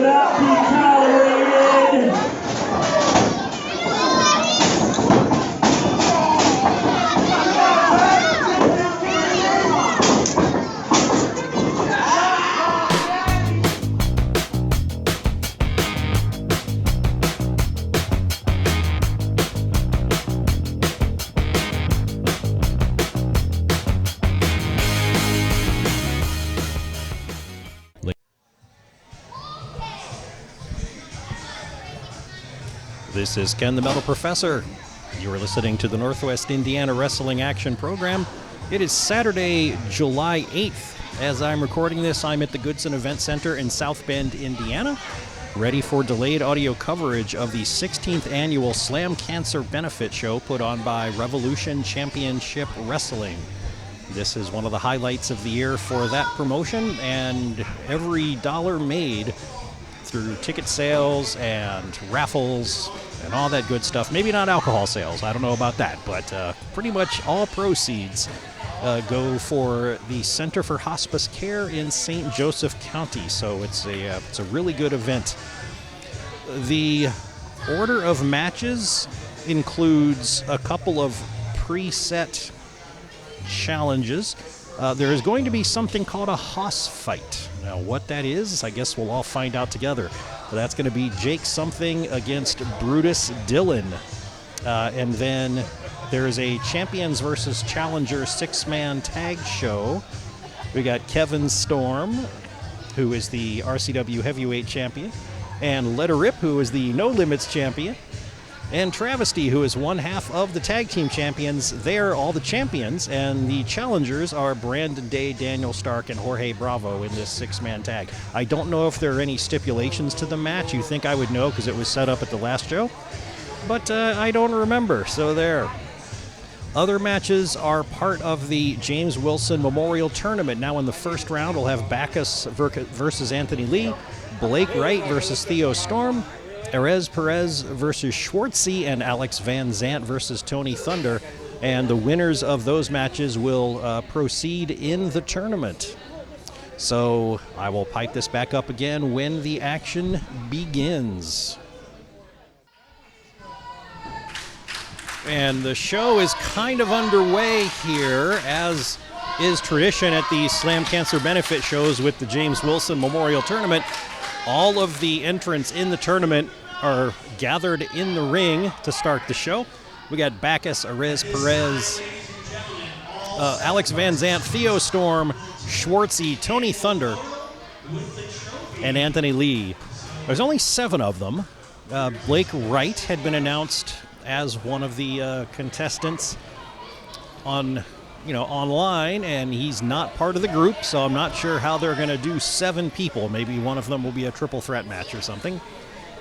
will not be tolerated. This is Ken the Metal Professor. You are listening to the Northwest Indiana Wrestling Action Program. It is Saturday, July 8th. As I'm recording this, I'm at the Goodson Event Center in South Bend, Indiana, ready for delayed audio coverage of the 16th annual Slam Cancer Benefit Show put on by Revolution Championship Wrestling. This is one of the highlights of the year for that promotion, and every dollar made through ticket sales and raffles and all that good stuff. Maybe not alcohol sales, I don't know about that, but pretty much all proceeds go for the Center for Hospice Care in St. Joseph County. So it's a really good event. The order of matches includes a couple of preset challenges. There is going to be something called a Hoss fight. Now, what that is, I guess we'll all find out together. But that's going to be Jake something against Brutus Dillon. And then there's a Champions versus Challengers 6-man tag show. We got Kevin Storm, who is the RCW Heavyweight Champion, and Let Her Rip, who is the No Limits Champion, and Travesty, who is one half of the tag team champions. They're all the champions, and the challengers are Brandon Day, Daniel Stark, and Jorge Bravo in this 6-man tag. I don't know if there are any stipulations to the match. You think I would know because it was set up at the last show, but I don't remember, so there. Other matches are part of the James Wilson Memorial Tournament. Now in the first round, we'll have Bacchus versus Anthony Lee, Blake Wright versus Theo Storm, Erez Perez versus Schwartzy, and Alex Van Zant versus Tony Thunder. And the winners of those matches will proceed in the tournament. So I will pipe this back up again when the action begins. And the show is kind of underway here, as is tradition at the Slam Cancer Benefit shows with the James Wilson Memorial Tournament. All of the entrants in the tournament are gathered in the ring to start the show. We got Bacchus, Erez Perez, Alex Van Zant, Theo Storm, Schwartzy, Tony Thunder, and Anthony Lee. There's only 7 of them. Blake Wright had been announced as one of the contestants online, and he's not part of the group, so I'm not sure how they're going to do 7 people. Maybe one of them will be a triple threat match or something.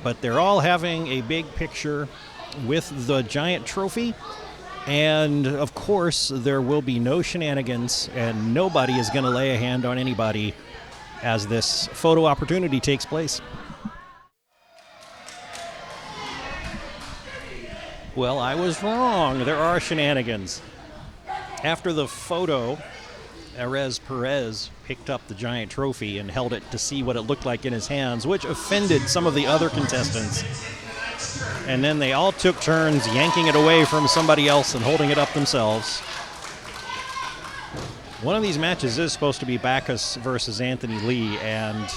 But they're all having a big picture with the giant trophy, and of course there will be no shenanigans, and nobody is going to lay a hand on anybody as this photo opportunity takes place. Well, I was wrong. There are shenanigans. After the photo, Erez Perez picked up the giant trophy and held it to see what it looked like in his hands, which offended some of the other contestants. And then they all took turns yanking it away from somebody else and holding it up themselves. One of these matches is supposed to be Bacchus versus Anthony Lee, and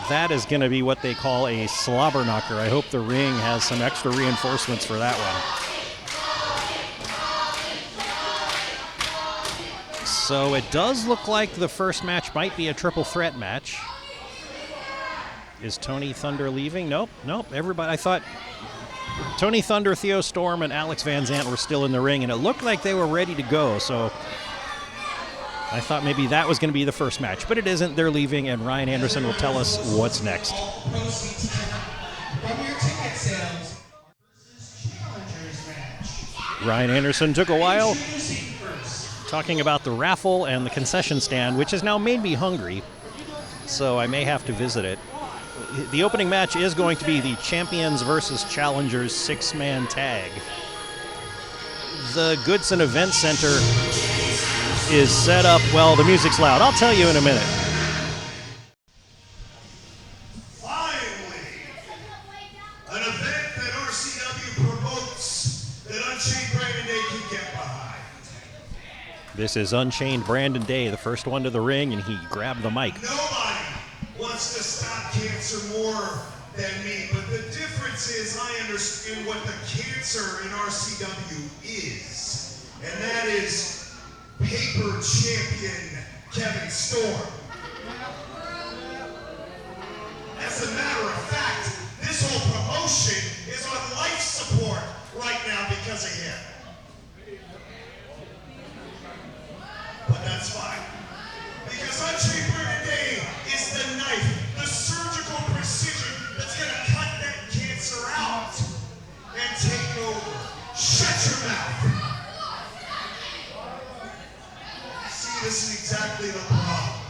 that is going to be what they call a slobber knocker. I hope the ring has some extra reinforcements for that one. So it does look like the first match might be a triple threat match. Is Tony Thunder leaving? Nope. Everybody, I thought Tony Thunder, Theo Storm, and Alex Van Zant were still in the ring, and it looked like they were ready to go. So I thought maybe that was going to be the first match, but it isn't. They're leaving, and Ryan Anderson will tell us what's next. Ryan Anderson took a while talking about the raffle and the concession stand, which has now made me hungry, so I may have to visit it. The opening match is going to be the Champions versus Challengers 6-man tag. The Goodson Event Center is set up, well, the music's loud. I'll tell you in a minute. This is Unchained Brandon Day, the first one to the ring, and he grabbed the mic. Nobody wants to stop cancer more than me, but the difference is I understand what the cancer in RCW is, and that is paper champion Kevin Storm. As a matter of fact, this whole promotion is on life support right now because of him. But that's fine. Because Unchained Brandon Day is the knife, the surgical precision that's going to cut that cancer out and take over. Shut your mouth. See, this is exactly the problem.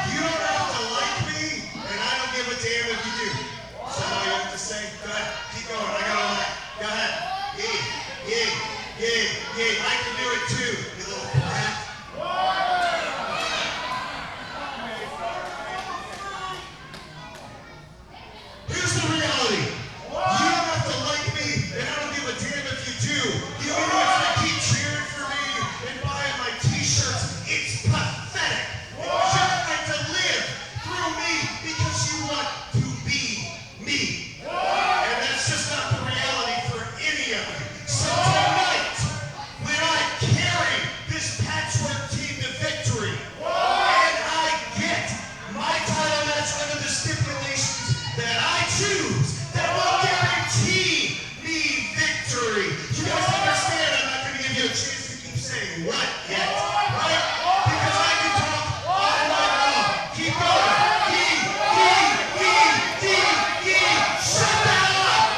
You don't have to like me, and I don't give a damn if you do. So now you have to say, go ahead, keep going, I got all that. Go ahead. Yeah, I can do it too, you little brat. Here's the reality. You don't have to like me, and I don't give a damn if you do. You idiots that keep cheering for me and buying my t-shirts, it's pathetic. Because you're trying to live through me because you want to be me. And that's just not the reality for any of you. So tonight, when I carry this patchwork team to victory, and I get my title match under the stipulations that I choose, that will guarantee me victory. You guys understand I'm not going to give you a chance to keep saying what yet, right? Because I can talk all night long. Keep going. Shut that up!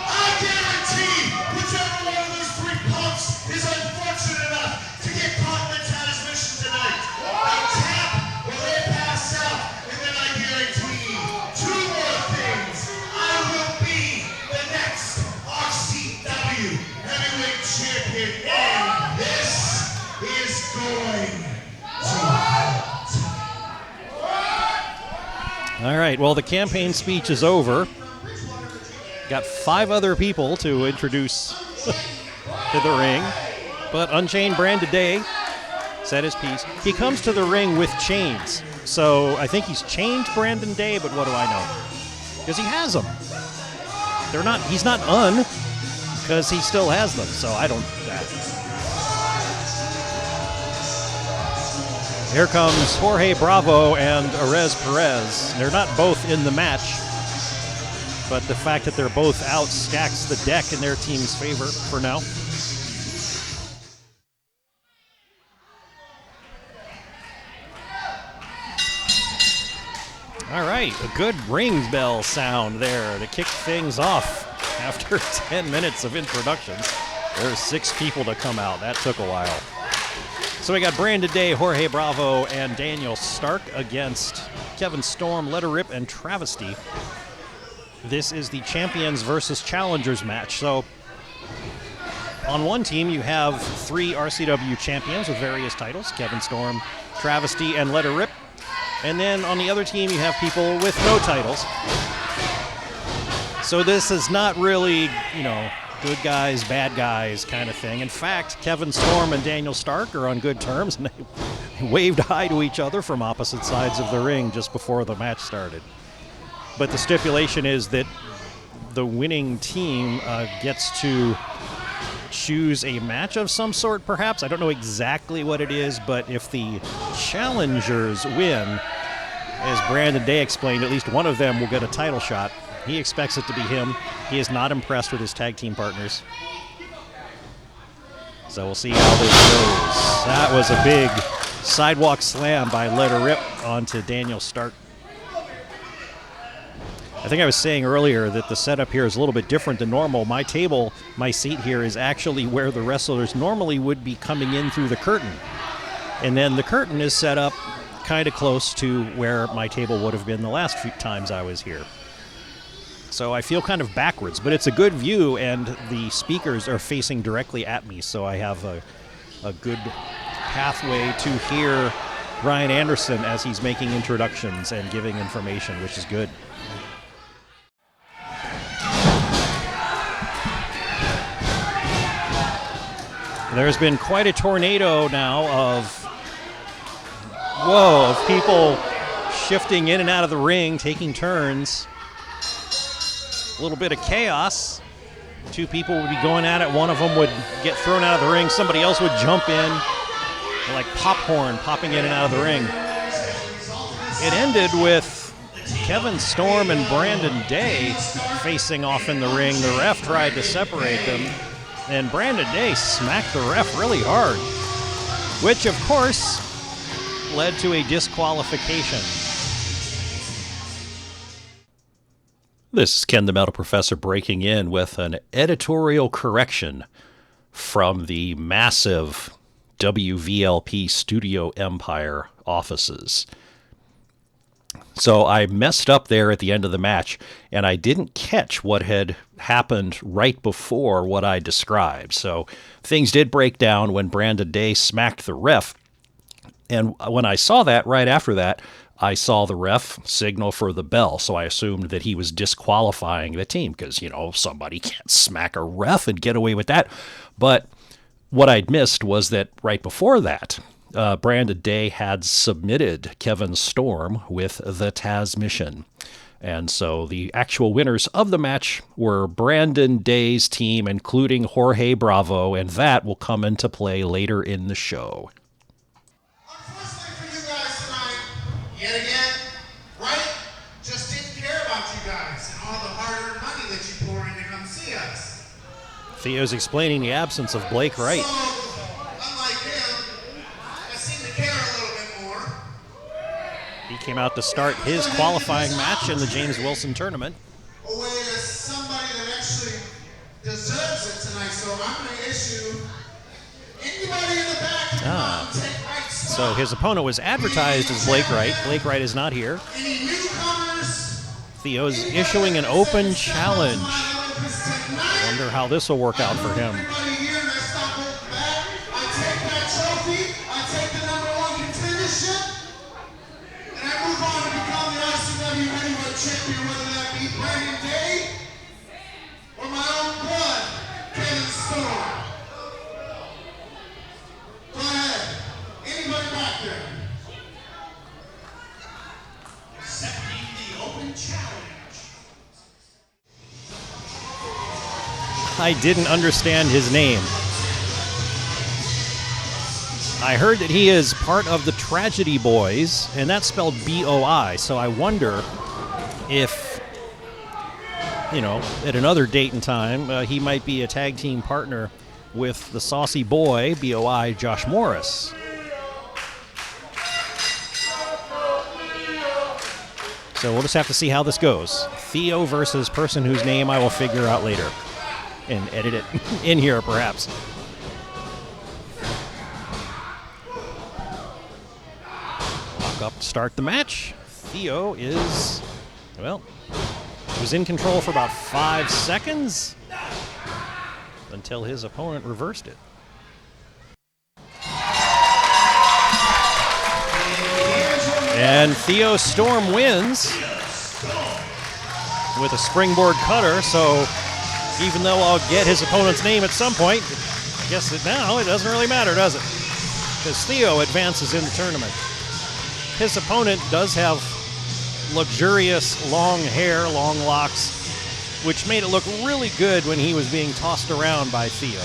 I guarantee whichever one of those three punks is unfortunate enough to get caught in the transmission tonight. They tap or they pass out, and then I guarantee two more things. I will be the next RCW Heavyweight Champion, and this is going to hurt. All right, well, the campaign speech is over. Got 5 other people to introduce to the ring, but Unchained Brandon Day said his piece. He comes to the ring with chains, so I think he's chained Brandon Day, but what do I know? Because he has them. They're not. He's not because he still has them, so I don't. Here comes Jorge Bravo and Arez Perez. They're not both in the match, but the fact that they're both out stacks the deck in their team's favor for now. All right, a good ring bell sound there to kick things off after 10 minutes of introductions. There's 6 people to come out. That took a while. So we got Brandon Day, Jorge Bravo, and Daniel Stark against Kevin Storm, Let Her Rip, and Travesty. This is the Champions versus Challengers match. So on one team, you have 3 RCW champions with various titles, Kevin Storm, Travesty, and Let Her Rip. And then on the other team, you have people with no titles. So this is not really, good guys, bad guys kind of thing. In fact, Kevin Storm and Daniel Stark are on good terms, and they waved hi to each other from opposite sides of the ring just before the match started. But the stipulation is that the winning team gets to choose a match of some sort, perhaps. I don't know exactly what it is, but if the challengers win, as Brandon Day explained, at least one of them will get a title shot. He expects it to be him. He is not impressed with his tag team partners. So we'll see how this goes. That was a big sidewalk slam by Let Her Rip onto Daniel Stark. I think I was saying earlier that the setup here is a little bit different than normal. My table, my seat here, is actually where the wrestlers normally would be coming in through the curtain. And then the curtain is set up kind of close to where my table would have been the last few times I was here. So I feel kind of backwards, but it's a good view, and the speakers are facing directly at me, so I have a good pathway to hear Ryan Anderson as he's making introductions and giving information, which is good. There's been quite a tornado now of people shifting in and out of the ring, taking turns. A little bit of chaos. Two people would be going at it. One of them would get thrown out of the ring. Somebody else would jump in, like popcorn, popping in and out of the ring. It ended with Kevin Storm and Brandon Day facing off in the ring. The ref tried to separate them, and Brandon Day smacked the ref really hard, which, of course, led to a disqualification. This is Ken the Metal Professor breaking in with an editorial correction from the massive WVLP Studio Empire offices. So I messed up there at the end of the match, and I didn't catch what had happened right before what I described. So things did break down when Brandon Day smacked the ref. And when I saw that, right after that, I saw the ref signal for the bell. So I assumed that he was disqualifying the team because, somebody can't smack a ref and get away with that. But what I'd missed was that right before that, Brandon Day had submitted Kevin Storm with the Taz mission. And so the actual winners of the match were Brandon Day's team, including Jorge Bravo, and that will come into play later in the show. Unfortunately for you guys tonight, yet again, right? Just didn't care about you guys and all the hard-earned money that you pour in to come see us. Theo's explaining the absence of Blake Wright. So, unlike him, I seem to care a little bit more. He came out to start his qualifying match in the James Wilson tournament. Away to somebody that actually deserves it tonight, so I'm going to issue anybody in the back to come out and take Wright's spot. So his opponent was advertised as Blake Wright. Blake Wright is not here. Any newcomers? Theo's issuing an open challenge. Tonight, Wonder how this will work out for him. everybody here, let's not hold back. I take that trophy, I take the #1 contendership, and I move on to become the RCW heavyweight champion, whether that be Brandon Day or my own blood, Kevin Storm. Go ahead. Anybody back there? Accepting the open challenge. I didn't understand his name. I heard that he is part of the Tragedy Boys, and that's spelled B-O-I, so I wonder if, at another date and time, he might be a tag team partner with the Saucy Boy, B-O-I, Josh Morris. So we'll just have to see how this goes. Theo versus person whose name I will figure out later and edit it in here, perhaps. Walk up to start the match. Theo was in control for about 5 seconds until his opponent reversed it. And Theo Storm wins with a springboard cutter, so even though I'll get his opponent's name at some point, I guess that now it doesn't really matter, does it? Because Theo advances in the tournament. His opponent does have luxurious long hair, long locks, which made it look really good when he was being tossed around by Theo.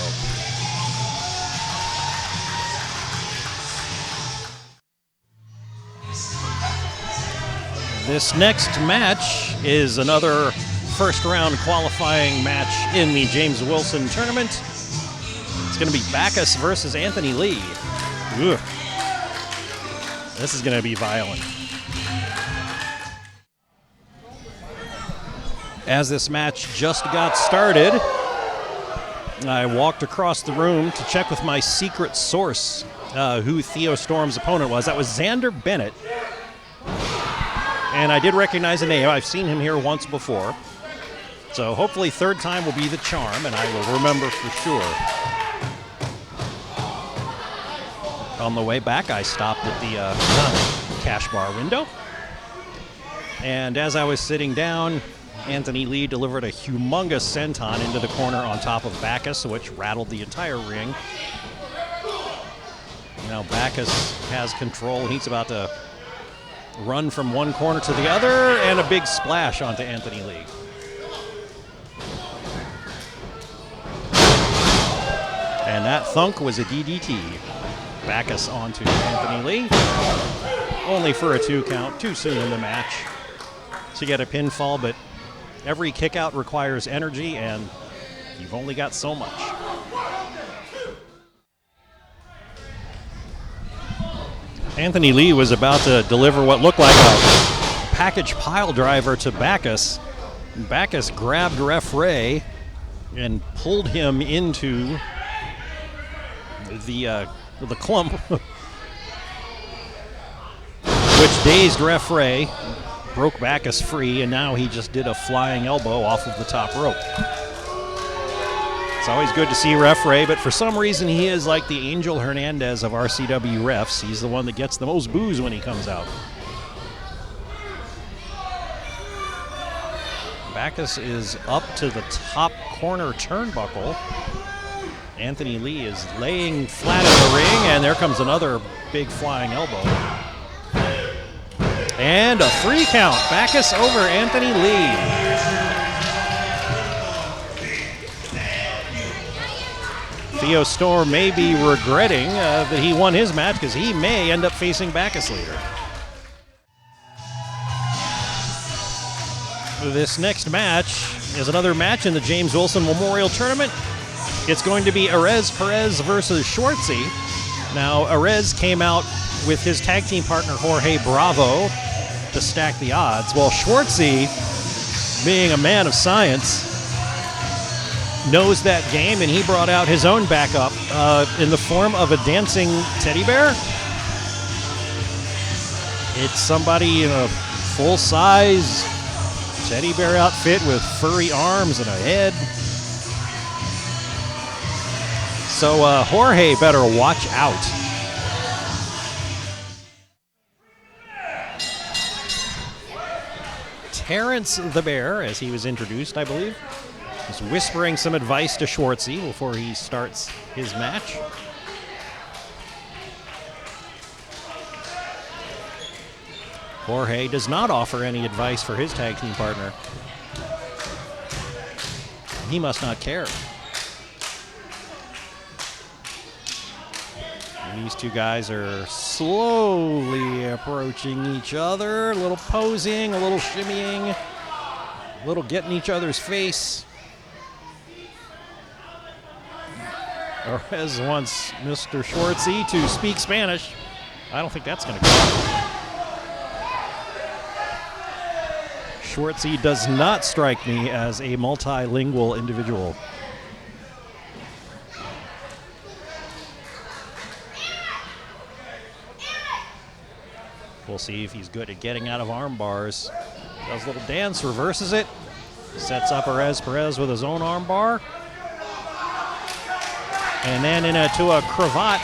This next match is another first-round qualifying match in the James Wilson tournament. It's going to be Bacchus versus Anthony Lee. Ugh. This is going to be violent. As this match just got started, I walked across the room to check with my secret source who Theo Storm's opponent was. That was Xander Bennett. And I did recognize the name. I've seen him here once before. So hopefully third time will be the charm, and I will remember for sure. On the way back, I stopped at the cash bar window. And as I was sitting down, Anthony Lee delivered a humongous senton into the corner on top of Bacchus, which rattled the entire ring. Now Bacchus has control. He's about to run from one corner to the other, and a big splash onto Anthony Lee. And that thunk was a DDT. Bacchus onto Anthony Lee. Only for a 2 count, too soon in the match to get a pinfall, but every kick out requires energy, and you've only got so much. Anthony Lee was about to deliver what looked like a package pile driver to Bacchus. Bacchus grabbed Ref Ray and pulled him into the clump, which dazed Ref Ray, broke Bacchus free, and now he just did a flying elbow off of the top rope. It's always good to see Ref Ray, but for some reason he is like the Angel Hernandez of RCW refs. He's the one that gets the most boos when he comes out. Bacchus is up to the top corner turnbuckle. Anthony Lee is laying flat in the ring, and there comes another big flying elbow. And a 3 count. Bacchus over Anthony Lee. Theo Storm may be regretting that he won his match, because he may end up facing Bacchus later. This next match is another match in the James Wilson Memorial Tournament. It's going to be Arez Perez versus Schwartzy. Now, Arez came out with his tag team partner Jorge Bravo to stack the odds, while Schwartzy, being a man of science, knows that game, and he brought out his own backup in the form of a dancing teddy bear. It's somebody in a full-size teddy bear outfit with furry arms and a head. So Jorge better watch out. Terrence the Bear, as he was introduced, I believe, was whispering some advice to Schwartzy before he starts his match. Jorge does not offer any advice for his tag team partner. He must not care. And these two guys are slowly approaching each other, a little posing, a little shimmying, a little getting each other's face. Arez wants Mr. Schwartzy to speak Spanish. I don't think that's going to go. Schwartzy does not strike me as a multilingual individual. We'll see if he's good at getting out of arm bars. Does a little dance, reverses it, sets up Arez Perez with his own arm bar. And then into a cravat.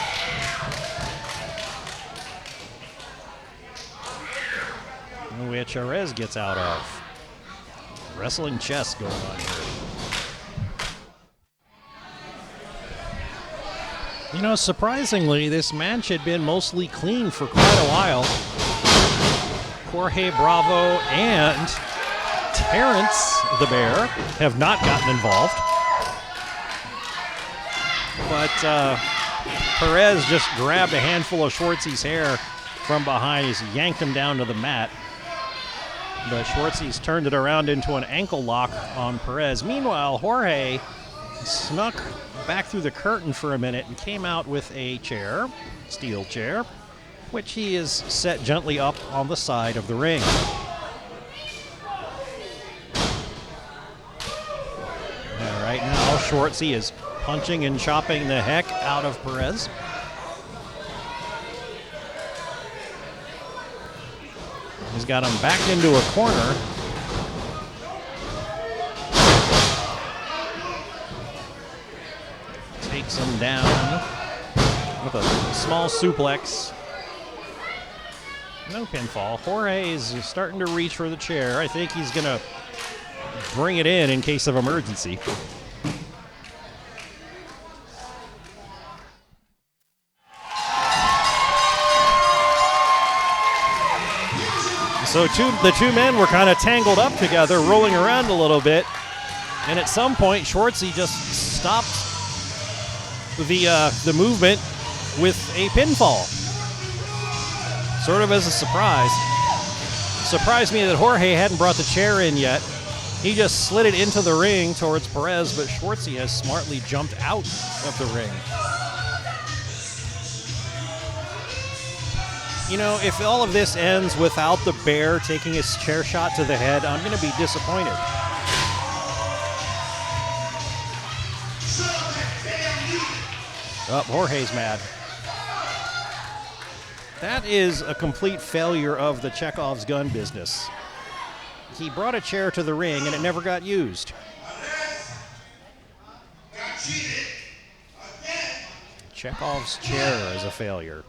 Which Arez gets out of. Wrestling chess going on here. You know, surprisingly, this match had been mostly clean for quite a while. Jorge Bravo and Terrence the Bear have not gotten involved. But Perez just grabbed a handful of Schwartzy's hair from behind. He's yanked him down to the mat. But Schwartzy's turned it around into an ankle lock on Perez. Meanwhile, Jorge snuck back through the curtain for a minute and came out with a chair, steel chair, which he is set gently up on the side of the ring. And right now, Schwartzy is punching and chopping the heck out of Perez. He's got him backed into a corner. Takes him down with a small suplex. No pinfall. Jorge is starting to reach for the chair. I think he's going to bring it in case of emergency. So the two men were kind of tangled up together, rolling around a little bit. And at some point, Schwartzy just stopped the movement with a pinfall. Sort of as a surprise. Surprised me that Jorge hadn't brought the chair in yet. He just slid it into the ring towards Perez, but Schwartzy has smartly jumped out of the ring. You know, if all of this ends without the Bear taking his chair shot to the head, I'm going to be disappointed. Oh, Jorge's mad. That is a complete failure of the Chekhov's gun business. He brought a chair to the ring and it never got used. Chekhov's chair is a failure.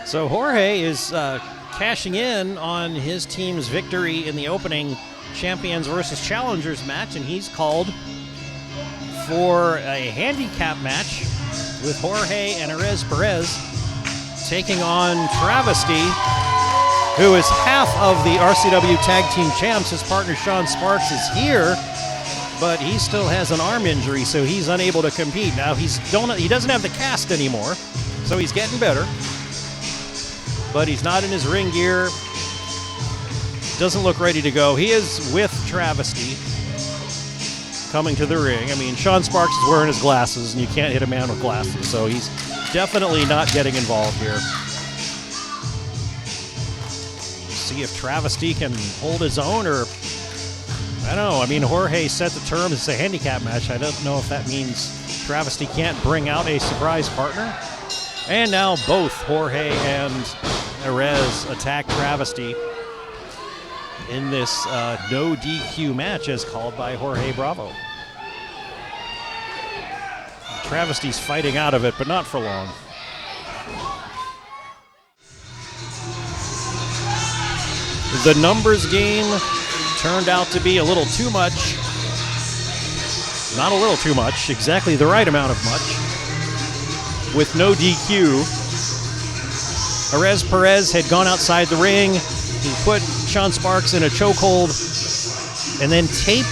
So Jorge is cashing in on his team's victory in the opening Champions versus Challengers match, and he's called for a handicap match with Jorge and Perez taking on Travesty, who is half of the RCW Tag Team Champs. His partner Sean Sparks is here, but he still has an arm injury, so he's unable to compete. Now he doesn't have the cast anymore, so he's getting better. But he's not in his ring gear. Doesn't look ready to go. He is with Travesty coming to the ring. I mean, Sean Sparks is wearing his glasses, and you can't hit a man with glasses, so he's definitely not getting involved here. See if Travesty can hold his own, or I don't know. I mean, Jorge set the terms. It's a handicap match. I don't know if that means Travesty can't bring out a surprise partner. And now both Jorge and Perez attack Travesty in this no DQ match as called by Jorge Bravo. Travesty's fighting out of it, but not for long. The numbers game turned out to be a little too much. Not a little too much, exactly the right amount of much. With no DQ, Perez had gone outside the ring. He put Sean Sparks in a chokehold and then taped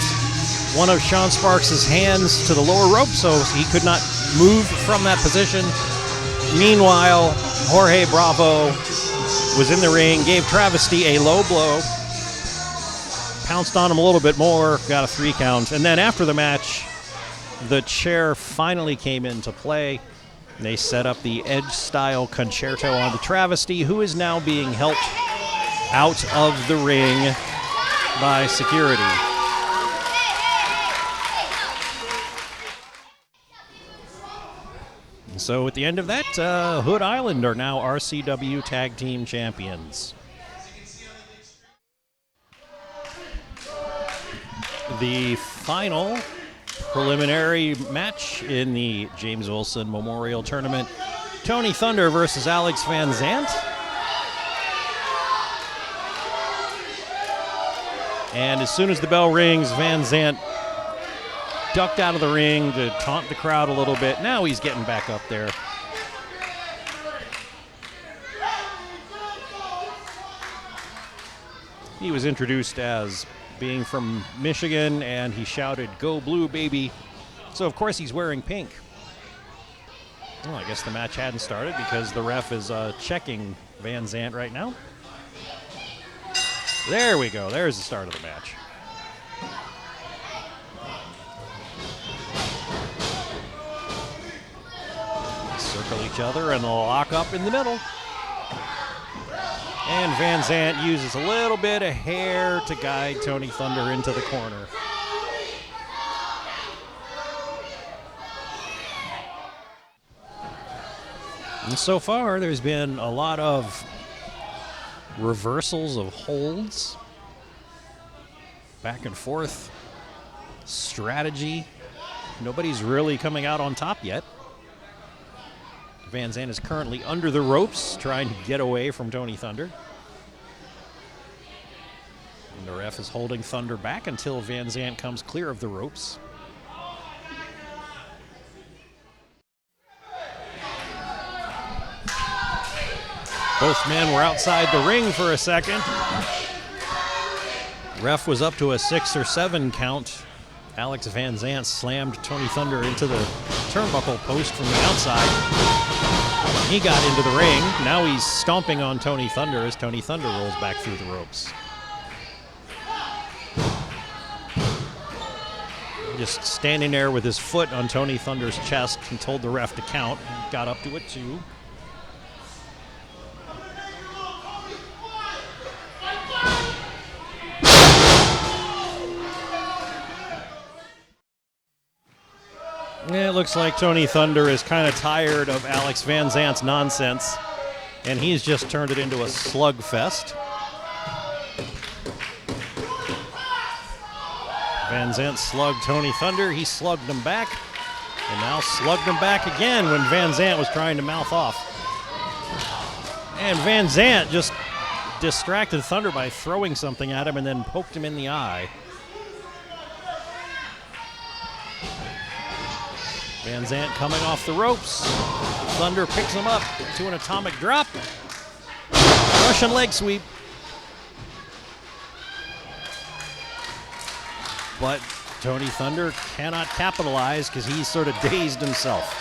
one of Sean Sparks' hands to the lower rope so he could not move from that position. Meanwhile, Jorge Bravo was in the ring, gave Travesty a low blow, pounced on him a little bit more, got a 3 count. And then after the match, the chair finally came into play. They set up the Edge-style concerto on the Travesty, who is now being helped out of the ring by security. So at the end of that, Hood Island are now RCW Tag Team Champions. The final preliminary match in the James Wilson Memorial Tournament. Tony Thunder versus Alex Van Zant. And as soon as the bell rings, Van Zant ducked out of the ring to taunt the crowd a little bit. Now he's getting back up there. He was introduced as being from Michigan, and he shouted, "Go Blue, baby." So, of course, he's wearing pink. Well, I guess the match hadn't started because the ref is checking Van Zant right now. There we go. There's the start of the match. circle each other and lock up in the middle. And Van Zant uses a little bit of hair to guide Tony Thunder into the corner. And so far, there's been a lot of reversals of holds, back and forth strategy. Nobody's really coming out on top yet. Van Zant is currently under the ropes, trying to get away from Tony Thunder. And the ref is holding Thunder back until Van Zant comes clear of the ropes. Both men were outside the ring for a second. Ref was up to a 6 or 7 count. Alex Van Zant slammed Tony Thunder into the turnbuckle post from the outside. He got into the ring. Now he's stomping on Tony Thunder as Tony Thunder rolls back through the ropes. Just standing there with his foot on Tony Thunder's chest and told the ref to count. He got up to it too. Yeah, it looks like Tony Thunder is kind of tired of Alex Van Zant's nonsense, and he's just turned it into a slugfest. Van Zant slugged Tony Thunder. He slugged him back, and now slugged him back again when Van Zant was trying to mouth off. And Van Zant just distracted Thunder by throwing something at him and then poked him in the eye. Van Zant coming off the ropes. Thunder picks him up to an atomic drop. Russian leg sweep. But Tony Thunder cannot capitalize because he's sort of dazed himself.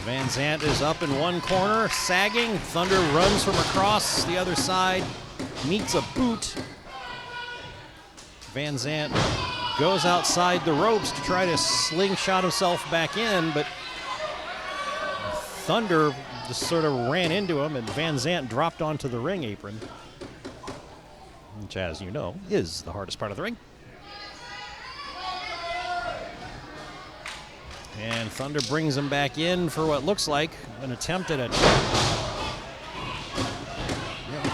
Van Zant is up in one corner, sagging. Thunder runs from across the other side, meets a boot. Van Zant goes outside the ropes to try to slingshot himself back in, but Thunder just sort of ran into him, and Van Zant dropped onto the ring apron, which, as you know, is the hardest part of the ring. And Thunder brings him back in for what looks like an attempt at it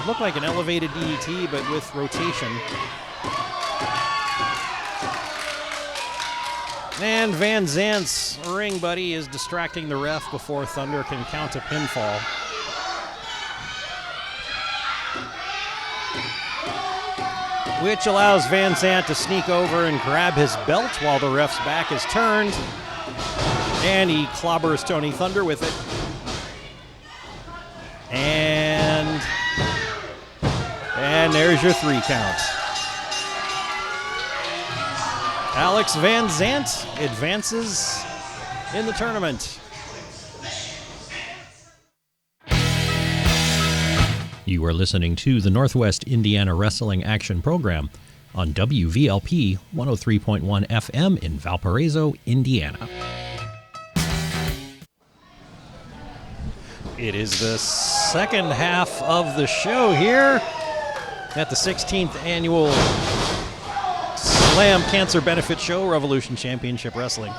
looked like an elevated DDT, but with rotation. And Van Zant's ring buddy is distracting the ref before Thunder can count a pinfall. Which allows Van Zant to sneak over and grab his belt while the ref's back is turned. And he clobbers Tony Thunder with it. And there's your 3 count. Alex Van Zant advances in the tournament. You are listening to the Northwest Indiana Wrestling Action Program on WVLP 103.1 FM in Valparaiso, Indiana. It is the second half of the show here at the 16th annual Slam Cancer Benefit Show, Revolution Championship Wrestling.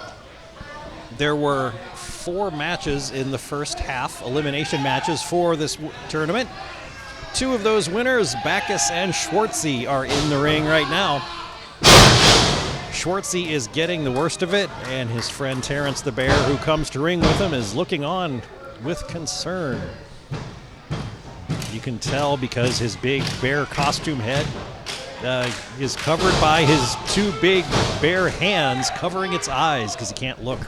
There were 4 matches in the first half, elimination matches for this tournament. 2 of those winners, Backus and Schwartzy, are in the ring right now. Schwartzy is getting the worst of it, and his friend Terrence the Bear, who comes to ring with him, is looking on with concern. You can tell because his big bear costume head is covered by his 2 big bare hands covering its eyes because he can't look.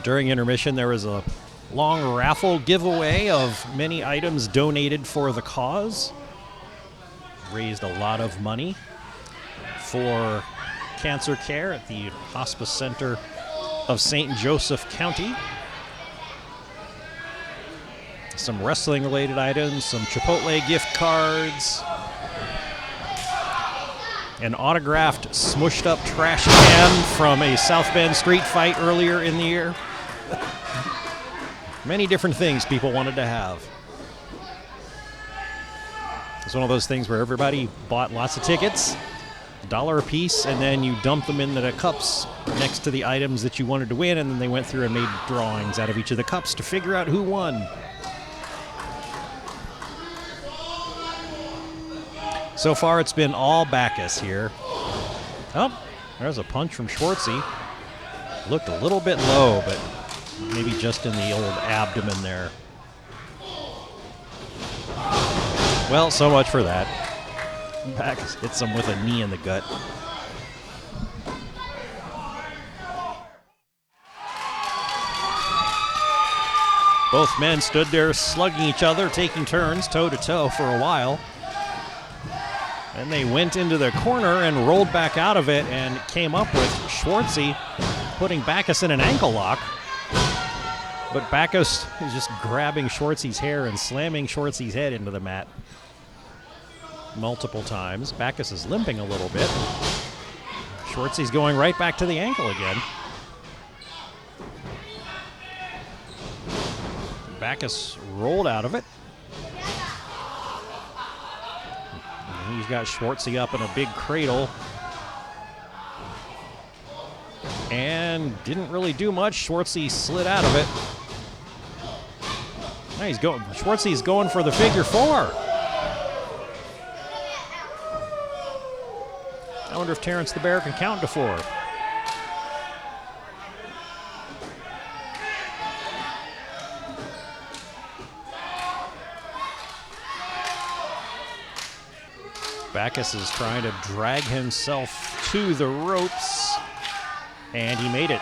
During intermission, there was a long raffle giveaway of many items donated for the cause. Raised a lot of money for cancer care at the Hospice Center of St. Joseph County. Some wrestling-related items, some Chipotle gift cards. an autographed, smushed up trash can from a South Bend street fight earlier in the year. Many different things people wanted to have. It's one of those things where everybody bought lots of tickets, $1 a piece, and then you dump them into the cups next to the items that you wanted to win, and then they went through and made drawings out of each of the cups to figure out who won. So far, it's been all Bacchus here. Oh, there's a punch from Schwartzy. Looked a little bit low, but maybe just in the old abdomen there. Well, so much for that. Bacchus hits him with a knee in the gut. Both men stood there slugging each other, taking turns toe-to-toe for a while. And they went into the corner and rolled back out of it and came up with Schwartzy putting Bacchus in an ankle lock. But Bacchus is just grabbing Schwartzy's hair and slamming Schwartzy's head into the mat multiple times. Bacchus is limping a little bit. Schwartzy's going right back to the ankle again. Bacchus rolled out of it. He's got Schwartzy up in a big cradle. And didn't really do much. Schwartzy slid out of it. Now Schwartzy's going for the figure four. I wonder if Terrence the Bear can count to four. Bacchus is trying to drag himself to the ropes, and he made it.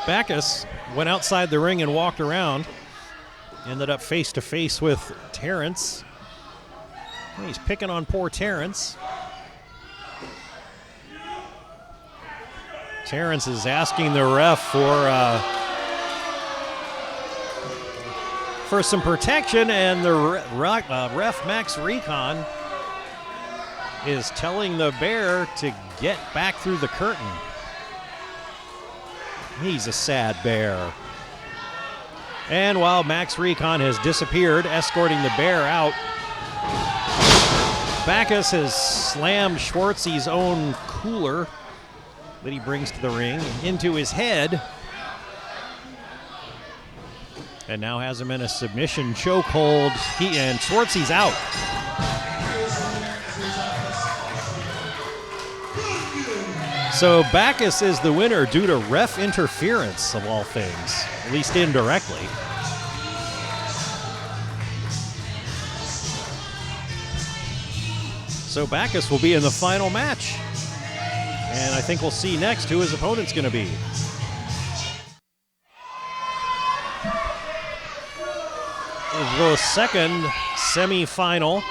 Bacchus went outside the ring and walked around. Ended up face to face with Terrence. He's picking on poor Terrence. Terrence is asking the ref for some protection, and the ref Max Recon is telling the Bear to get back through the curtain. He's a sad bear. And while Max Recon has disappeared, escorting the Bear out, Bacchus has slammed Schwartzy's own cooler that he brings to the ring into his head, and now has him in a submission chokehold. And Schwartzy's out. So Bacchus is the winner due to ref interference, of all things, at least indirectly. So Bacchus will be in the final match. And I think we'll see next who his opponent's going to be. The second semi-final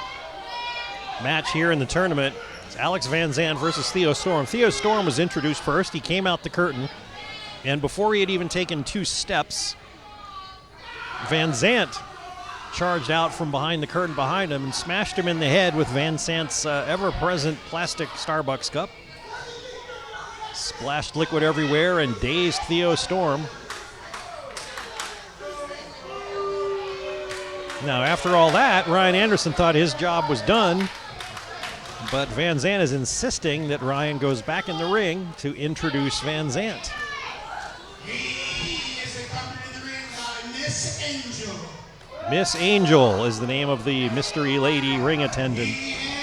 match here in the tournament is Alex Van Zandt versus Theo Storm. Theo Storm was introduced first. He came out the curtain, and before he had even taken 2 steps, Van Zandt charged out from behind the curtain behind him and smashed him in the head with Van Zandt's ever-present plastic Starbucks cup. Splashed liquid everywhere and dazed Theo Storm. Now, after all that, Ryan Anderson thought his job was done, but Van Zandt is insisting that Ryan goes back in the ring to introduce Van Zandt. He is accompanied in the ring by Miss Angel. Miss Angel is the name of the mystery lady ring attendant,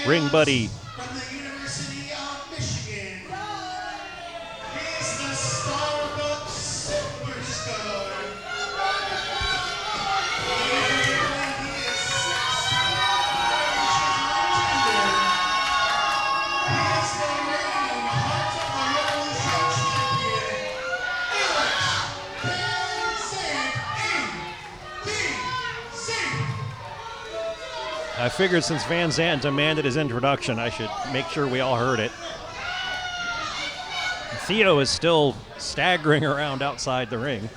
ring buddy. From the University of Michigan. He's the Starbucks superstar. I figured since Van Zandt demanded his introduction, I should make sure we all heard it. Theo is still staggering around outside the ring.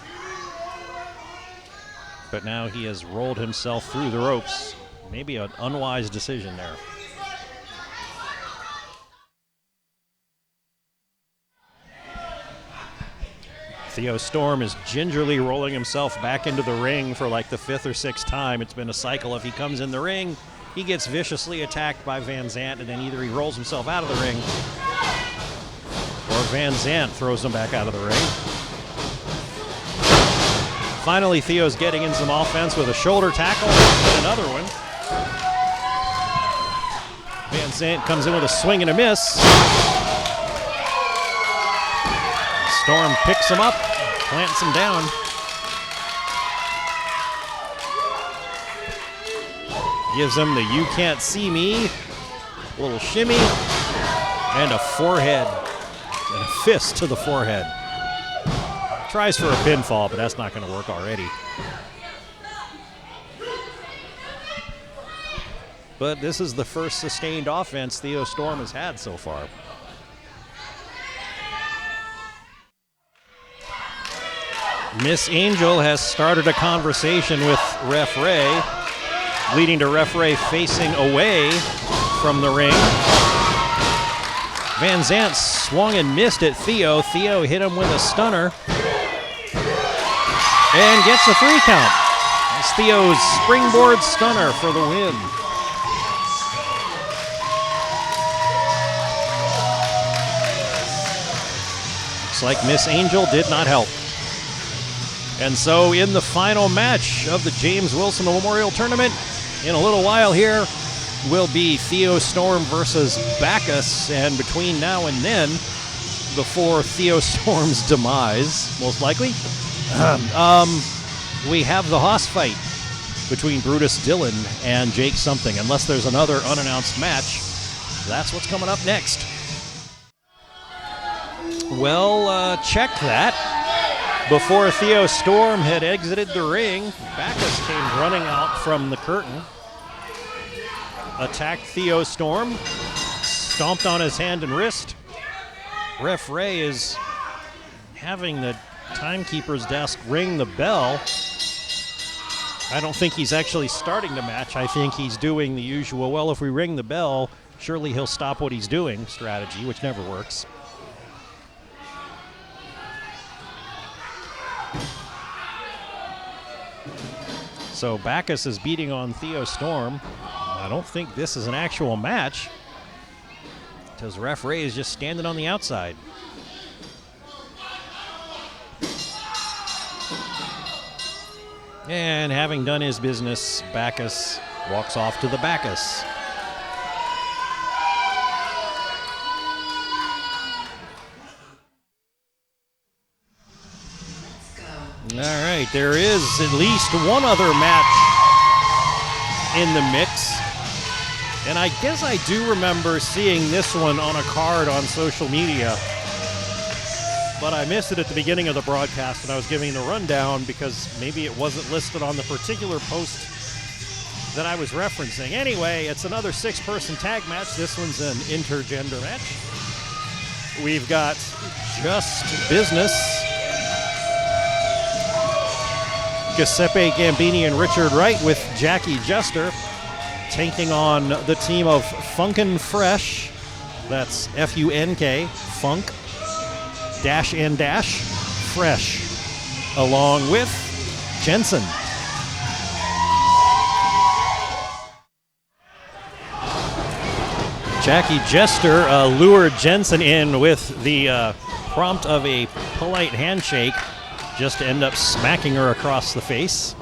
but now he has rolled himself through the ropes. Maybe an unwise decision there. Theo Storm is gingerly rolling himself back into the ring for like the 5th or 6th time. It's been a cycle. If he comes in the ring, he gets viciously attacked by Van Zant, and then either he rolls himself out of the ring or Van Zant throws him back out of the ring. Finally, Theo's getting in some offense with a shoulder tackle and another one. Van Zant comes in with a swing and a miss. Storm picks him up, plants him down. Gives him the "you can't see me," a little shimmy, and a forehead, and a fist to the forehead. Tries for a pinfall, but that's not going to work already. But this is the first sustained offense Theo Storm has had so far. Miss Angel has started a conversation with Ref Ray, leading to Ref Ray facing away from the ring. Van Zant swung and missed at Theo. Theo hit him with a stunner and gets a 3 count. It's Theo's springboard stunner for the win. Looks like Miss Angel did not help. And so in the final match of the James Wilson Memorial Tournament, in a little while here, will be Theo Storm versus Bacchus. And between now and then, before Theo Storm's demise, most likely, we have the Haas fight between Brutus Dillon and Jake something. Unless there's another unannounced match, that's what's coming up next. Well, check that. Before Theo Storm had exited the ring, Bacchus came running out from the curtain, attacked Theo Storm, stomped on his hand and wrist. Ref Ray is having the timekeeper's desk ring the bell. I don't think he's actually starting the match. I think he's doing the usual, well, if we ring the bell, surely he'll stop what he's doing strategy, which never works. So Bacchus is beating on Theo Storm. I don't think this is an actual match, because Ref Ray is just standing on the outside. And having done his business, Bacchus walks off to the Bacchus. All right, there is at least one other match in the mix. And I guess I do remember seeing this one on a card on social media. But I missed it at the beginning of the broadcast, and I was giving the rundown because maybe it wasn't listed on the particular post that I was referencing. Anyway, it's another 6-person tag match. This one's an intergender match. We've got Just Business, Giuseppe Gambini and Richard Wright with Jackie Jester taking on the team of Funkin' Fresh. That's F-U-N-K, Funk, dash and dash, Fresh, along with Jensen. Jackie Jester lured Jensen in with the prompt of a polite handshake, just to end up smacking her across the face.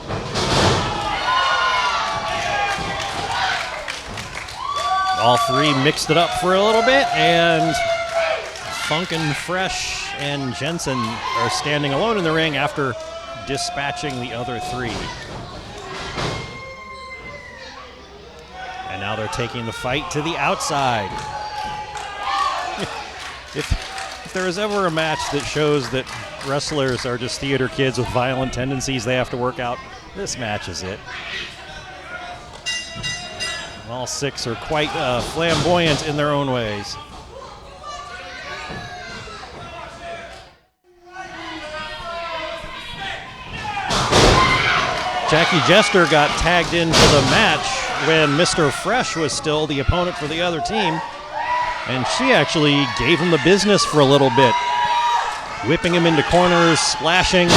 All three mixed it up for a little bit, and Funkin' Fresh and Jensen are standing alone in the ring after dispatching the other three. And now they're taking the fight to the outside. If there is ever a match that shows that wrestlers are just theater kids with violent tendencies they have to work out, this match is it. All 6 are quite flamboyant in their own ways. Jackie Jester got tagged into the match when Mr. Fresh was still the opponent for the other team. And she actually gave him the business for a little bit. Whipping him into corners, splashing.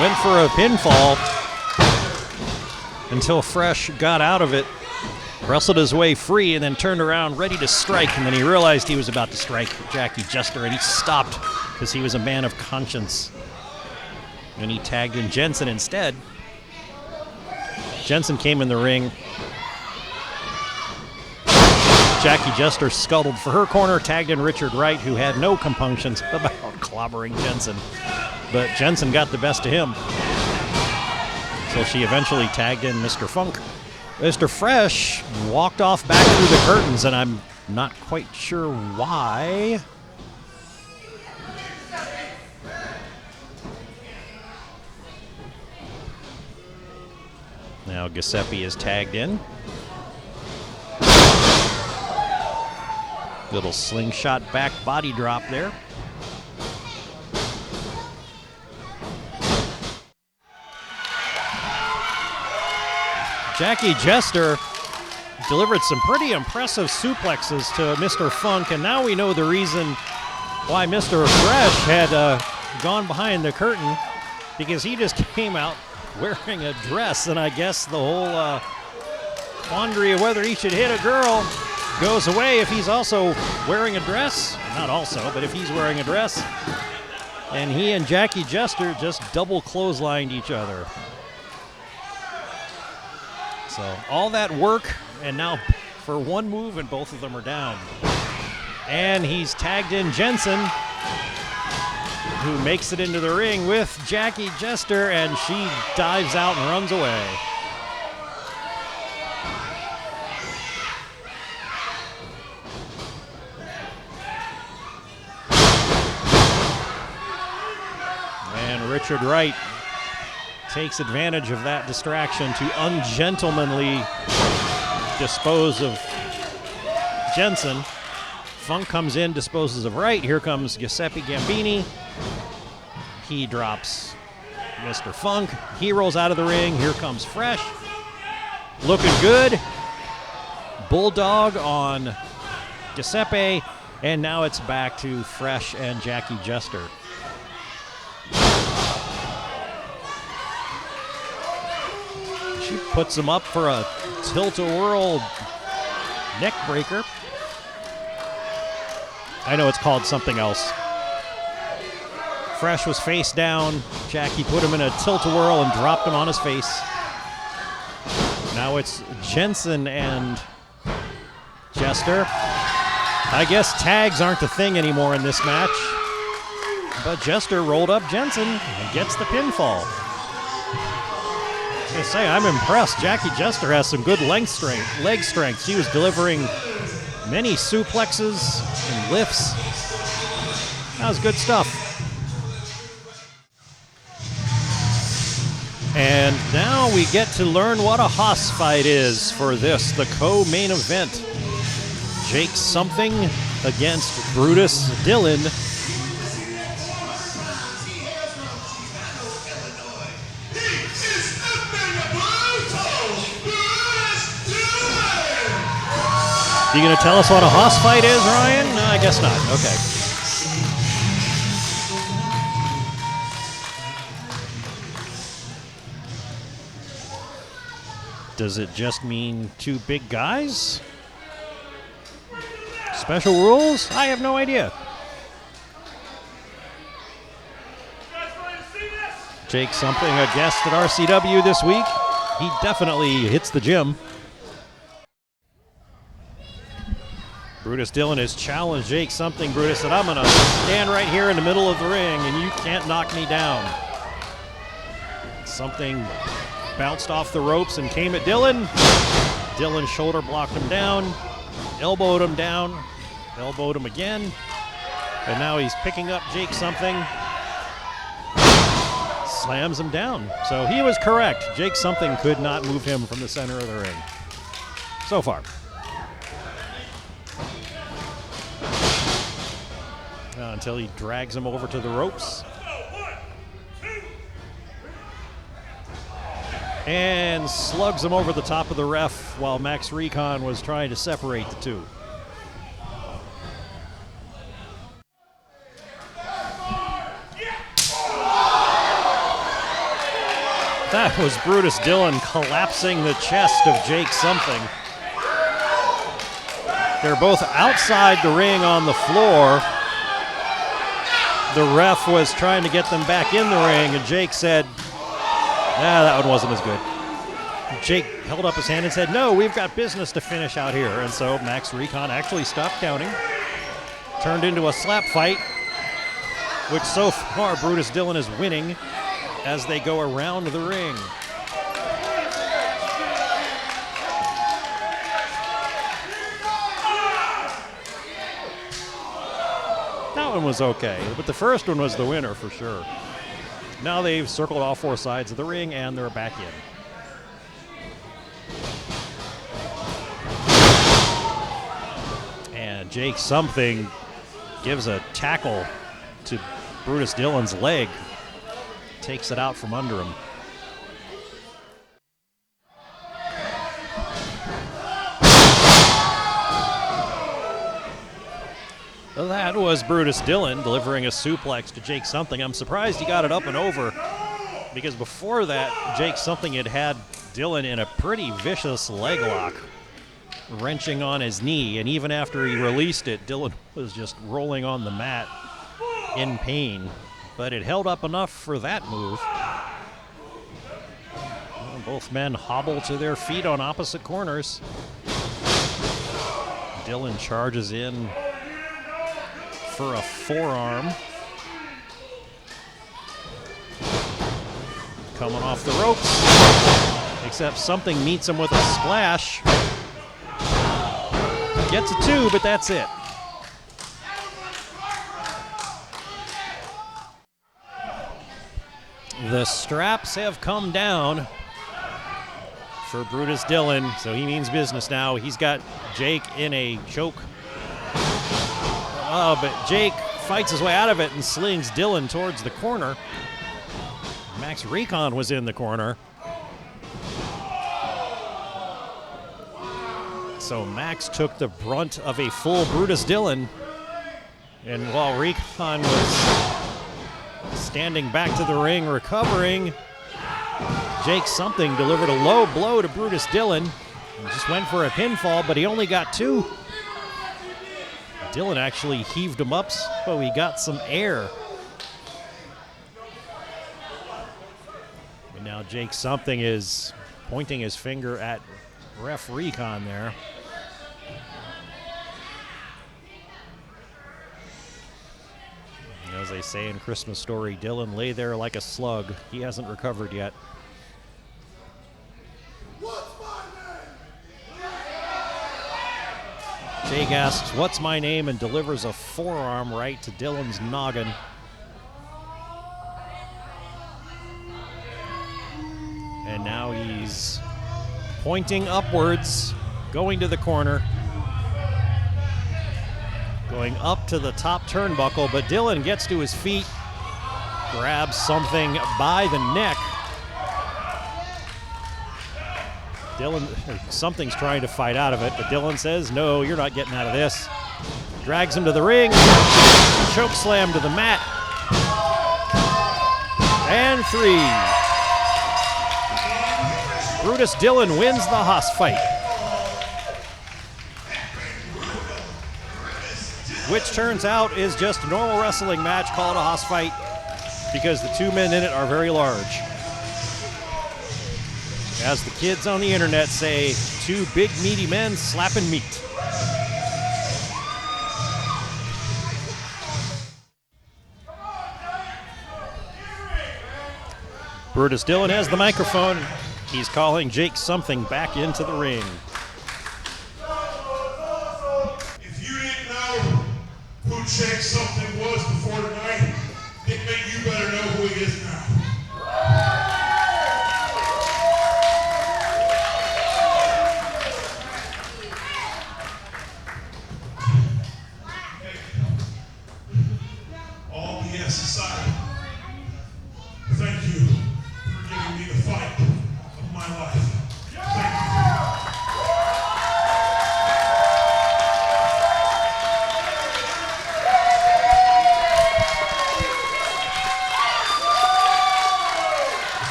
Went for a pinfall until Fresh got out of it. Wrestled his way free and then turned around ready to strike. And then he realized he was about to strike Jackie Jester and he stopped because he was a man of conscience. And he tagged in Jensen instead. Jensen came in the ring. Jackie Jester scuttled for her corner, tagged in Richard Wright, who had no compunctions about clobbering Jensen. But Jensen got the best of him. So she eventually tagged in Mr. Funk. Mr. Fresh walked off back through the curtains, and I'm not quite sure why. Now Giuseppe is tagged in. Little slingshot back body drop there. Jackie Jester delivered some pretty impressive suplexes to Mr. Funk, and now we know the reason why Mr. Fresh had gone behind the curtain, because he just came out wearing a dress, and I guess the whole quandary of whether he should hit a girl goes away if he's also wearing a dress. Not also, but if he's wearing a dress. And he and Jackie Jester just double clotheslined each other. So all that work, and now for one move, and both of them are down. And he's tagged in Jensen, who makes it into the ring with Jackie Jester, and she dives out and runs away. And Richard Wright takes advantage of that distraction to ungentlemanly dispose of Jensen. Funk comes in, disposes of Wright. Here comes Giuseppe Gambini. He drops Mr. Funk. He rolls out of the ring. Here comes Fresh. Looking good. Bulldog on Giuseppe. And now it's back to Fresh and Jackie Jester. She puts him up for a tilt-a-whirl neck breaker. I know it's called something else. Fresh was face down. Jackie put him in a tilt-a-whirl and dropped him on his face. Now it's Jensen and Jester. I guess tags aren't the thing anymore in this match. But Jester rolled up Jensen and gets the pinfall. I say, I'm impressed. Jackie Jester has some good leg strength. She was delivering many suplexes and lifts. That was good stuff. And now we get to learn what a Haas fight is for this, the co-main event. Jake Something against Brutus Dillon. You gonna tell us what a Haas fight is, Ryan? No, I guess not. Okay. Does it just mean two big guys? Special rules? I have no idea. Jake Something, a guest at RCW this week. He definitely hits the gym. Brutus Dillon has challenged Jake Something. Brutus said, I'm going to stand right here in the middle of the ring and you can't knock me down. Something bounced off the ropes and came at Dillon. Dillon shoulder blocked him down, elbowed him down, elbowed him again. And now he's picking up Jake Something. Slams him down. So he was correct. Jake Something could not move him from the center of the ring. So far. Until he drags him over to the ropes. and slugs him over the top of the ref while Max Recon was trying to separate the two. That was Brutus Dillon collapsing the chest of Jake Something. They're both outside the ring on the floor. The ref was trying to get them back in the ring, and Jake said, that one wasn't as good. Jake held up his hand and said, no, we've got business to finish out here. And so Max Recon actually stopped counting, turned into a slap fight, which so far Brutus Dillon is winning as they go around the ring. That one was okay, but the first one was the winner for sure. Now they've circled all four sides of the ring and they're back in. And Jake Something gives a tackle to Brutus Dillon's leg. Takes it out from under him. Well, that was Brutus Dillon delivering a suplex to Jake Something. I'm surprised he got it up and over, because before that, Jake Something had Dillon in a pretty vicious leg lock, wrenching on his knee, and even after he released it, Dillon was just rolling on the mat in pain. But it held up enough for that move. Well, both men hobble to their feet on opposite corners. Dillon charges in for a forearm. Coming off the ropes, except Something meets him with a splash. Gets a two, but that's it. The straps have come down for Brutus Dillon, so he means business now. He's got Jake in a choke. Oh, but Jake fights his way out of it and slings Dillon towards the corner. Max Recon was in the corner. So Max took the brunt of a full Brutus Dillon. And while Recon was standing back to the ring, recovering, Jake Something delivered a low blow to Brutus Dillon and just went for a pinfall, but he only got two. Dillon actually heaved him up, so he got some air. And now Jake Something is pointing his finger at ref Recon there. As they say in Christmas Story, Dillon lay there like a slug. He hasn't recovered yet. Jake asks, "What's my name?" and delivers a forearm right to Dillon's noggin. And now he's pointing upwards, going to the corner. Going up to the top turnbuckle, but Dillon gets to his feet, grabs Something by the neck. Something's trying to fight out of it, but Dillon says, "No, you're not getting out of this." Drags him to the ring, choke slam to the mat, and 3. Brutus Dillon wins the Haas fight, which turns out is just a normal wrestling match called a Haas fight because the two men in it are very large. As the kids on the internet say, two big meaty men slapping meat. Brutus Dillon has the microphone. He's calling Jake Something back into the ring. If you didn't know who Jake Something was before tonight, Dick, you better know who he is now. All BS aside, thank you for giving me the fight of my my life. Thank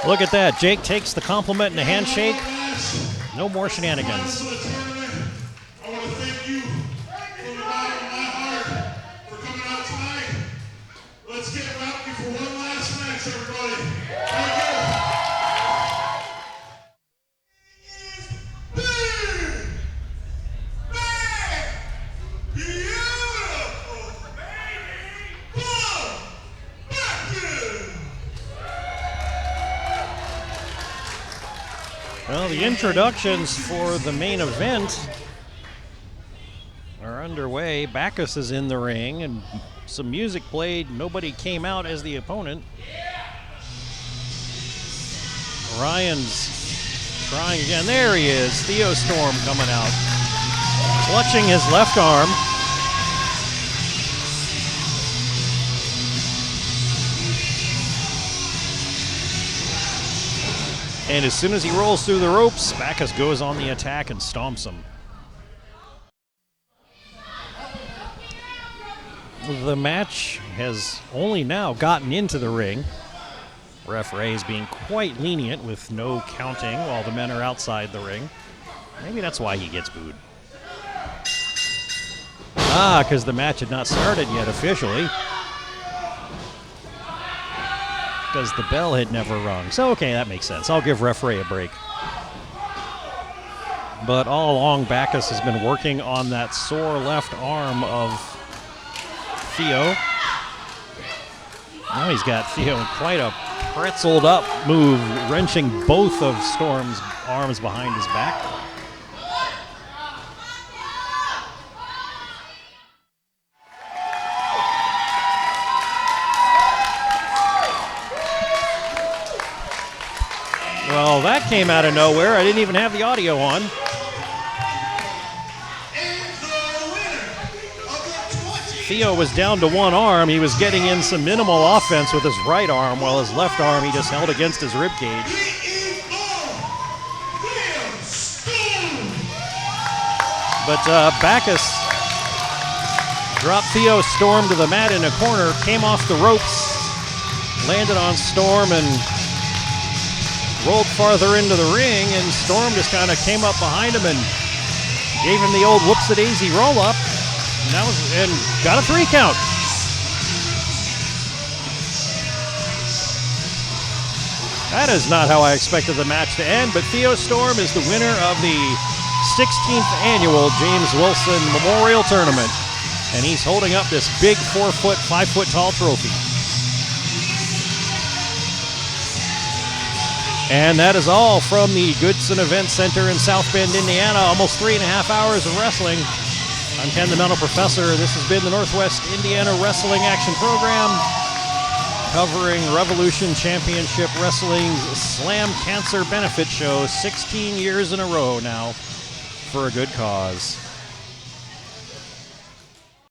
you. Look at that. Jake takes the compliment and a handshake. No more shenanigans. I want to thank you from the bottom of my heart for coming out tonight. Let's get rowdy for one last match, everybody. Thank you. Big, beautiful, baby, Well, the introductions for the main event are underway. Bacchus is in the ring, and some music played. Nobody came out as the opponent. Ryan's trying again. There he is. Theo Storm coming out, clutching his left arm. And as soon as he rolls through the ropes, Bacchus goes on the attack and stomps him. The match has only now gotten into the ring. Referee is being quite lenient with no counting while the men are outside the ring. Maybe that's why he gets booed. Because the match had not started yet officially. Because the bell had never rung. So, okay, that makes sense. I'll give referee a break. But all along, Bacchus has been working on that sore left arm of Theo. Now he's got Theo in quite a pretzeled up move, wrenching both of Storm's arms behind his back. Well, that came out of nowhere. I didn't even have the audio on. Theo was down to one arm. He was getting in some minimal offense with his right arm, while his left arm he just held against his rib cage. But Bacchus dropped Theo Storm to the mat in a corner, came off the ropes, landed on Storm, and rolled farther into the ring, and Storm just kind of came up behind him and gave him the old whoops-a-daisy roll-up, and got a 3 count. That is not how I expected the match to end, but Theo Storm is the winner of the 16th annual James Wilson Memorial Tournament, and he's holding up this big 4-foot, 5-foot tall trophy. And that is all from the Goodson Event Center in South Bend, Indiana. Almost 3.5 hours of wrestling. I'm Ken the Mental Professor. This has been the Northwest Indiana Wrestling Action Program, covering Revolution Championship Wrestling's Slam Cancer Benefit Show 16 years in a row now for a good cause.